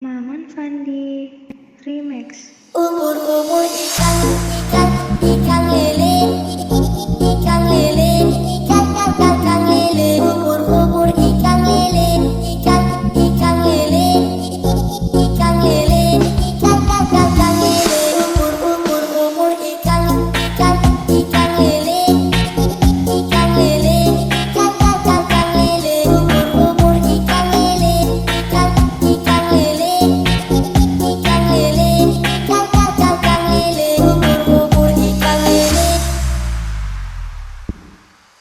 Maman Fandi Remix. Umur-umur ikan, ikan, ikan lele, ikan lele, ikan lele. Umur-umur ikan lele, ikan, ikan lele, ikan lele, ikan lele. Umur-umur ikan, ikan, ikan lele, ikan lele, ikan lele. Umur-umur ikan lele, ikan, ikan lele. Ikan lele, ikan lele, umur ikan lele,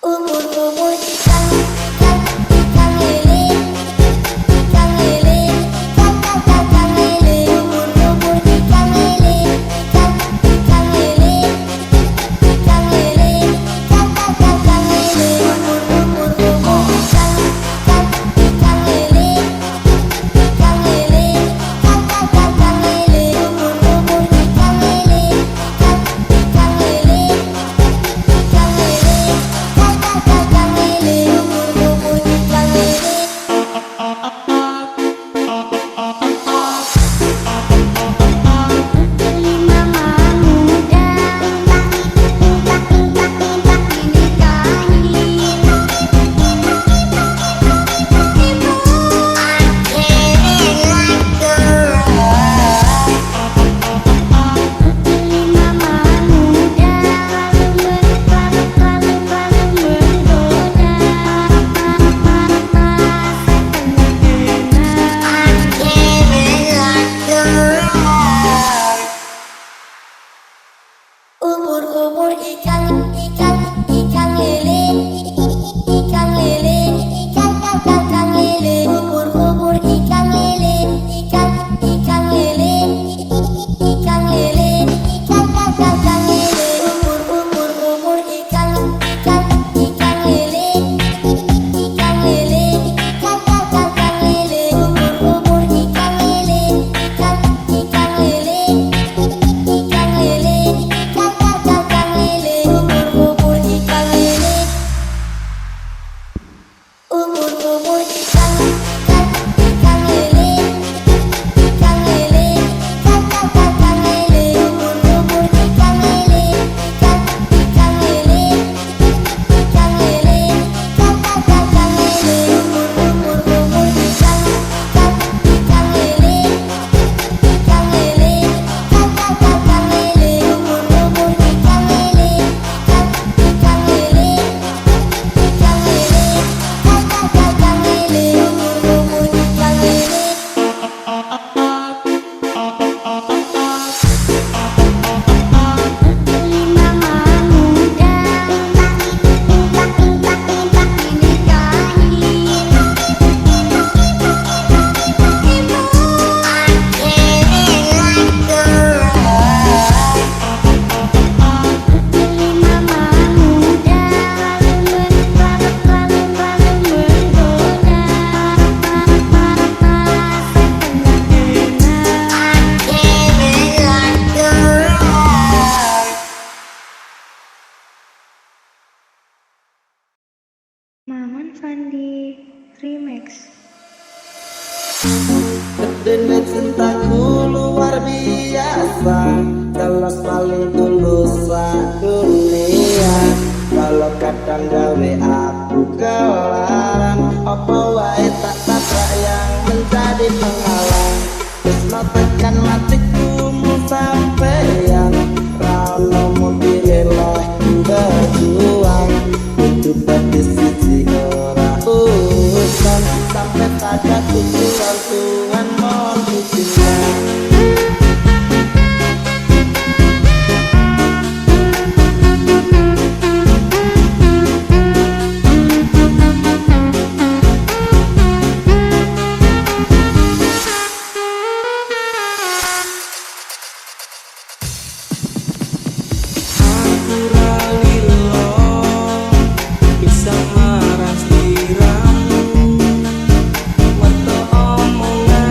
umur ikan, ikan lele, ikan lele, ikan lele, umur ikan lele, ikan lele, ikan lele, ikan lele, umur ikan, ikan lele. Ikan lele, ikan lele, umur ikan lele, ikan lele, ikan lele, ikan lele, umur ikan lele. Mama muda, dinikahi. Umur ikan, ikan lele, ikan lele, ikan lele. Umur ikan lele, ikan lele, ikan lele, ikan lele. Umur ikan, ikan lele, ikan lele, ikan lele. Umur ikan lele, ikan lele. Ikan lele, ikan lele, umur ikan lele, umur ikan, ikan lele, ikan lele, ikan lele, umur ikan lele, ikan lele, ikan lele, ikan lele, umur ikan, ikan lele. Ikan lele, ikan lele, umur ikan lele, ikan lele, ikan lele, ikan lele, umur ikan lele. Mama muda, dinikahi. Mama muda, Maman Fandi Remix. Dene cintaku luar biasa, jelas paling tulus dunia. Kalau kadang gawe aku kelaran, apa wae tak tabrak yang menjadi penghalang. Wisno tekan matiku sampeyan, rano mudi eleh berjuang. Hidup dadi siji ora urusan, sampai pada tujuan Tuhan mohon izinkan. Bisa marah siramu, waktu omongan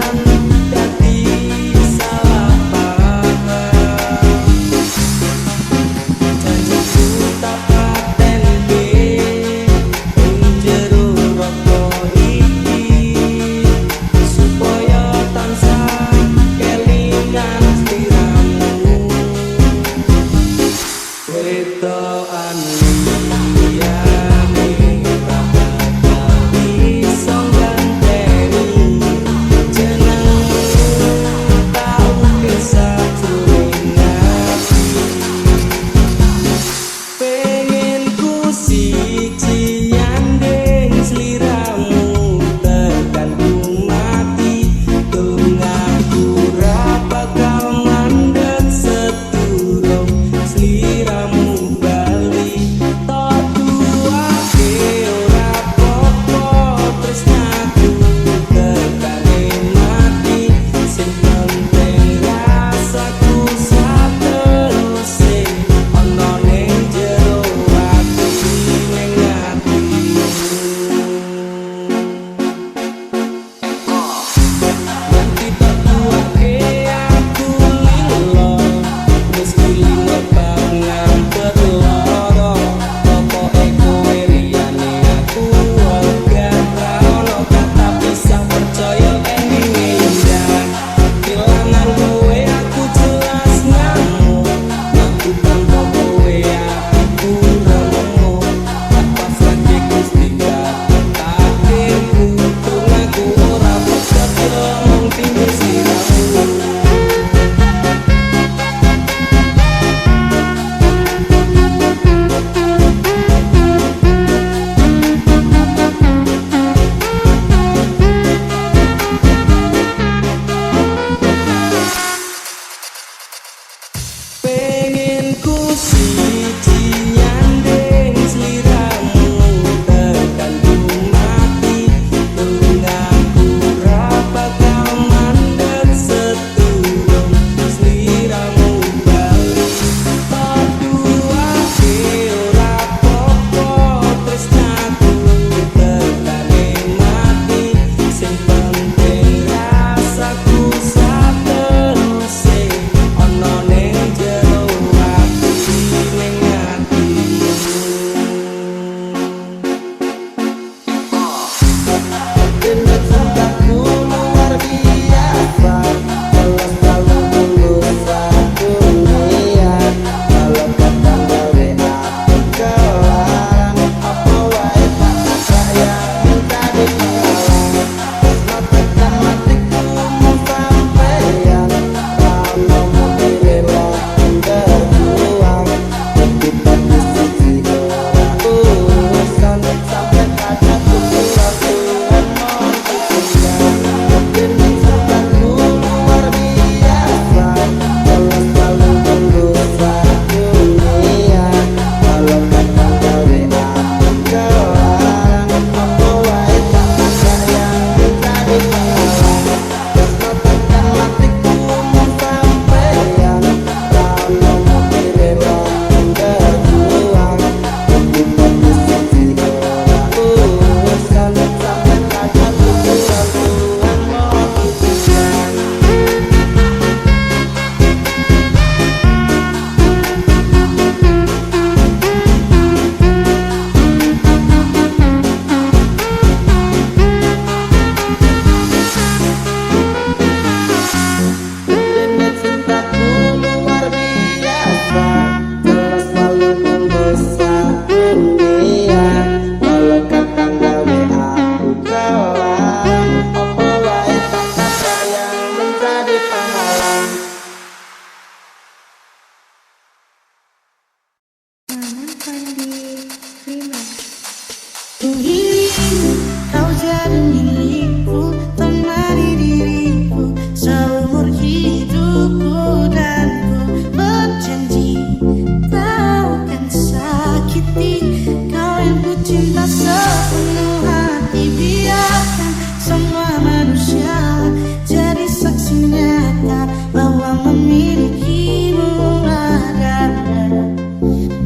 Kau jadi milikku, temani diriku seumur hidupku, dan ku berjanji tak akan sakiti kau yang ku cinta sepenuh hati. Biarkan semua manusia jadi saksi nyata bahwa memilikimu adalah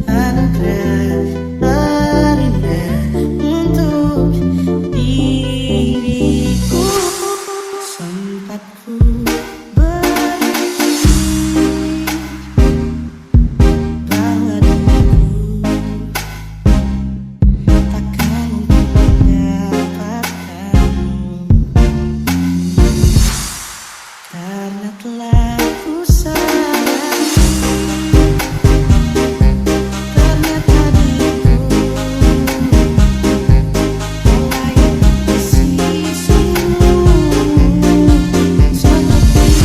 anugerah terindah untuk diriku. Sempat ku berjanji bahwa diriku takkan mendapatkanmu, karena telah ku sadari ternyata diriku layak di sisimu. Seperti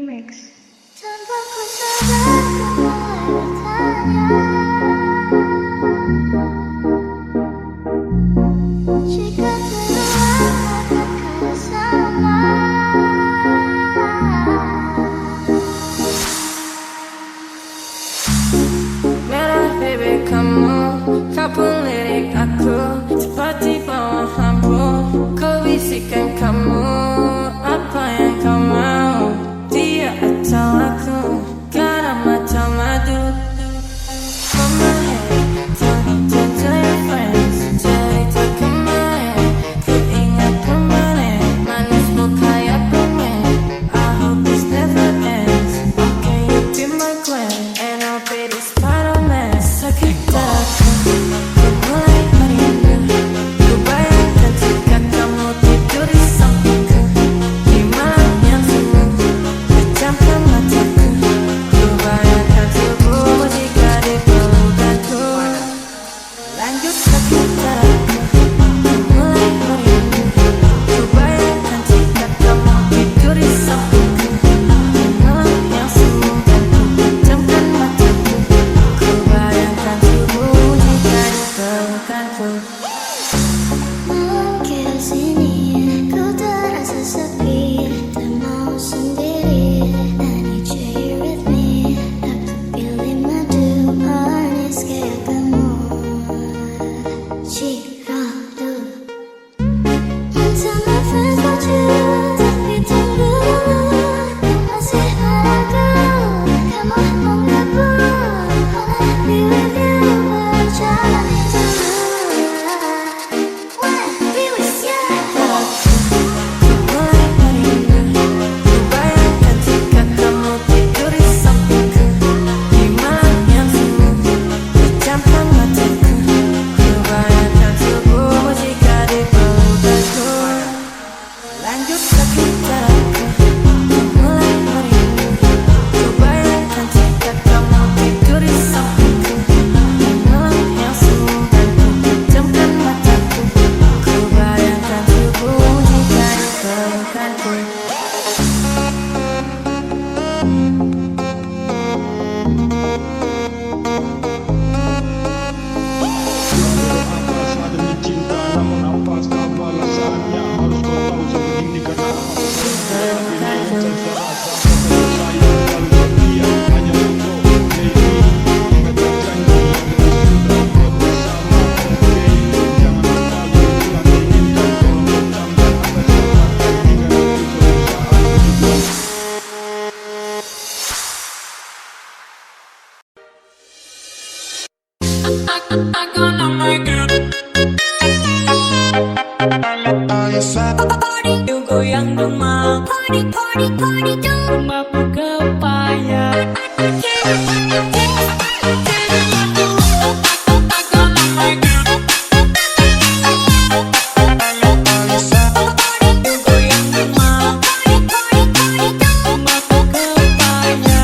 Remix. Tanpa ku sadar ku mulai bertanya, jika keluar apakah sama? Merah baby kamu, kau pun lirik aku seperti bawah lampu. Ku bisikan kamu apa yang kau mau, dia atau aku, garam atau madu. Mama hey, tell your friends, cerita kemarin, ku ingat kemarin, manismu kayak permen. I hope this never ends. Okay, you be my queen, and I'll be the Spider-Man. Sakit dadaku, ku mulai merindu. Ku bayangkan jika kamu tidur di sampingku, di malam yang sunyi, pejamkan mataku. Ku bayangkan tubuhmu jika di pelukanku. Lanjut sakit dadaku, ku mulai merindu. Ku bayangkan jika kamu tidur di sampingku, di malam yang sunyi, pejamkan mataku. Ku bayangkan tubuhmu jika di pelukanku. Malam sini ku terasa sepi, tak mau sendiri. I need you here with me. Aku pilih madu manis kayak kamu. Ciradu. Tell my friends about you, tapi tunggu dulu. Masih ragu, kamu mau gabung? Wanna be with you, berjalan itu. Wanna be with you. Ku mulai merindu. Ku bayangkan jika kamu tidur di sampingku, di malam yang sunyi, pejamkan mataku. Ku bayangkan tubuhmu jika di pelukanku. Lanjut sakit dadaku, ku mulai merindu. Ku bayangkan jika kamu tidur di sampingku, di malam yang sunyi, pejamkan mataku. Ku bayangkan tubuhmu jika di pelukanku. Atas demi cinta, namun apa sekarang balasannya? Harus kau tahu sebegini karena apa? Ini terserah sampai sayang selalu setia, hanya untuk baby. Ingat janji yang sudah buat bersama, oke? Jangan lupa Tuhan inginkan tolong bertambah atas sesuatu hingga nanti suatu saat juga. I'm gonna make it. Yuk goyang dong ma, Party, party, party, do. rumahku kepaya. Yuk goyang dong ma, rumahku kepaya. Yuk goyang dong ma, rumahku kepaya.